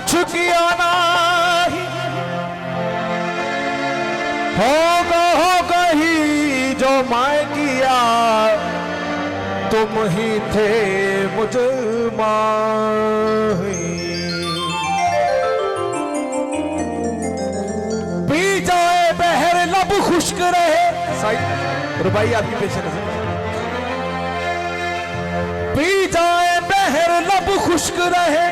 कुछ किया नहीं, होगा ही जो मैं किया, तुम ही थे मुझ माही। पी जाए बहर लब खुश्क रहे, साईं रुबाई आपकी पेशकश है। पी जाए बहर लब खुश्क रहे,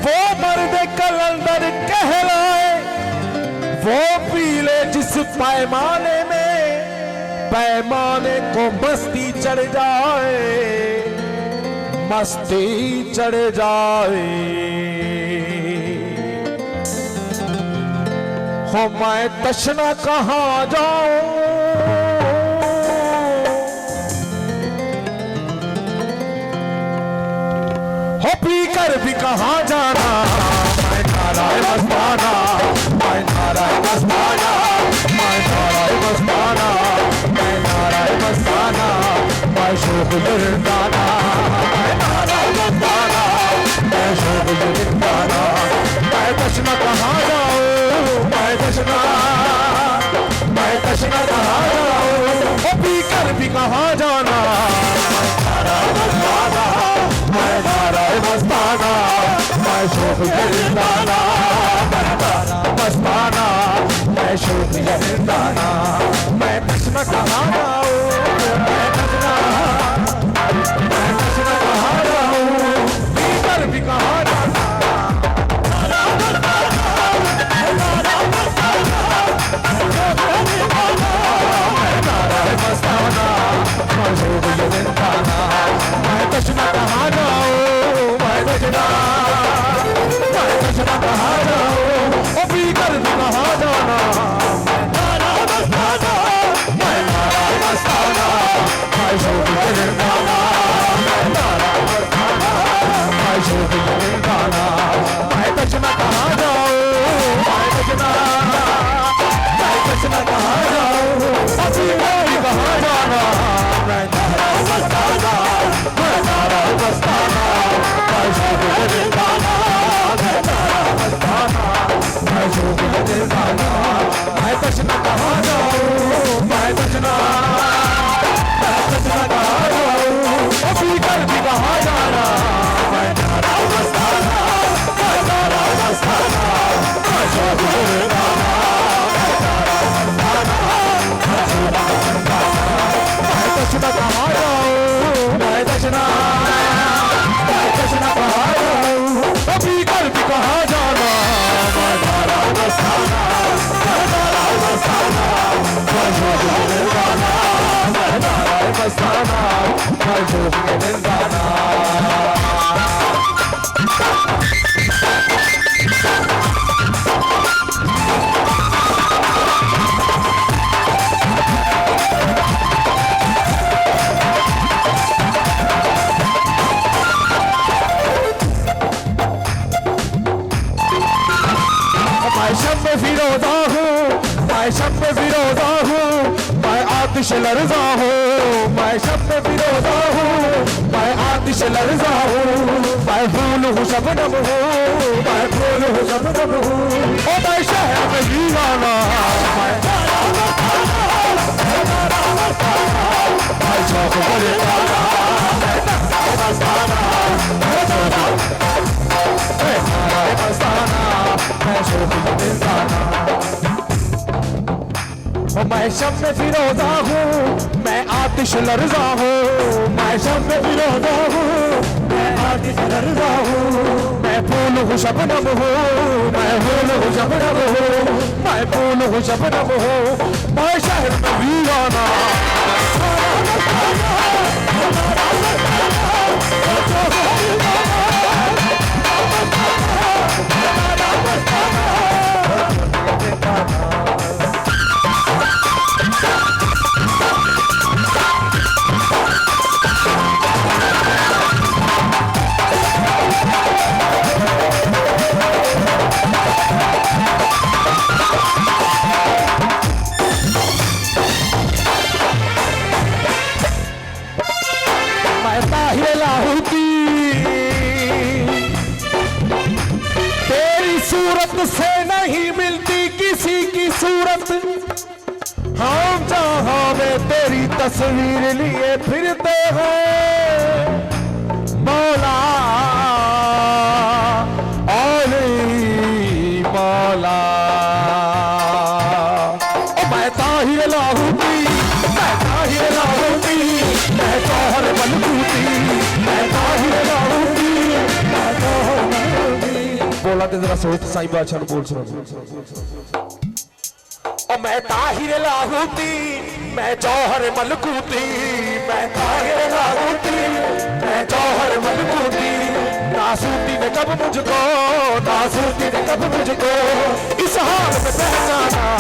वो मर्द कलंदर कहलाए, वो पी ले जिस पैमाने में पैमाने को मस्ती चढ़ जाए, मस्ती चढ़ जाए। हो मैं तशना कहाँ जाऊं, हो पी कर भी कहाँ जाना, मैं नाराय मस्ताना, मैं नाराय मस्ताना, मैं नाराय मस्ताना, मैं नाराय मस्ताना, मैं शोक जिंदाना, मैं नाराय मस्ताना, मैं शोक जिंदाना। मैं तशना कहाँ जाऊं, मैं तशना कहाँ जाऊं, हो पी कर भी कहाँ जाना, मैं नाराय मस्ताना, मैं शोक जिंदाना, मैं नाराय मस्ताना, मैं शोक जिंदाना। मैं तशना कहाँ जाऊं, मैं तशना कहाँ जाऊं, पीकर भी कहाँ जाना। मैं नाराय मस्ताना, मैं शोक जिंदाना। मैं तशना कहाँ जाऊं, मैं तशना कहाँ जाऊं, ओ पीकर भी कहाँ जाना। मैं नाराय मस्ताना, मैं शोक जिंदाना, मैं नाराय मस्ताना, मैं शोक जिंदाना। मैं तशना कहाँ जाऊं, मैं तशना कहाँ जाऊं, ओ पीकर भी कहाँ जाना। मैं नाराय मस्ताना, मैं नाराय मस्ताना, मैं शोक जिंदाना, मैं नाराय मस्ताना, मैं शोक जिंदाना। मैं तशना कहाँ जाऊं, मैं तशना कहाँ जाऊं, ओ पीकर भी कहाँ जाना। मैं नाराय मस्ताना, मैं नाराय मस्ताना, मैं शोक जिंदाना, मैं नाराय मस्ताना, मैं शोक जिंदाना। मैं तशना कहाँ जाऊं, मैं तशना कहाँ जाऊं, ओ पीकर भी कहाँ जाना। मैं नाराय मस्ताना, मैं नाराय मस्ताना, मैं शोक जिंदाना, मैं नाराय मस्ताना, मैं शोक जिंदाना। मैं शब फिरोजा हूँ, मैं शब फिरोजा हूँ, मैं आतिश लर्जा हूँ। मैं शब फिरोजा हूँ, मैं आतिश लर्जा हूँ, मैं फूल हूँ शबनम हूँ, मैं फूल हूँ शबनम हूँ। ओ मैं शहर में दीवाना, मैं शौक जिंदाना, मैं नाराय मस्ताना, मैं नाराय मस्ताना, मैं शोक जिंदाना। मैं शब फिरोजा हूँ, मैं आतिश लर्जा हूँ, मैं शब फिरोजा हूँ, मैं आतिश लर्जा हूँ, मैं फूल हूँ शबनम हूँ, मैं फूल हूँ शबनम हूँ, मैं फूल हूँ शबनम हूँ। मैं शहर में वीराना, तस्वीर लिए फिरते हैं मौला ओली मौला। ओ मैं ताहिर लाहौती, मैं ताहिर लाहौती, मैं जौहर मलकूती, मैं ताहिर लाहौती, मैं जौहर मलकूती। बोला ते जरा सोच साईं बादशाह नु बोल सुना। ओ मैं ताहिर लाहौती, मैं जौहर मलकूती, मैं ताहिर लाहौती, मैं जौहर मलकूती। नासूती ने कब मुझको, नासूती ने कब मुझको इस हाल में पहचाना।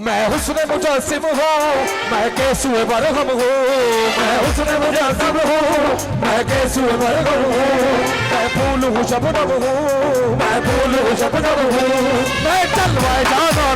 मैं हुस्न मुजस्सिम हूँ, मैं केसुए बरगम हूँ, मैं हुस्न मुजस्सिम हूँ, मैं केसुए बरगम हूँ। मैं फूल हूँ शबनम हूँ, मैं फूल हूँ शबनम हूँ, मैं जलवाए जाना।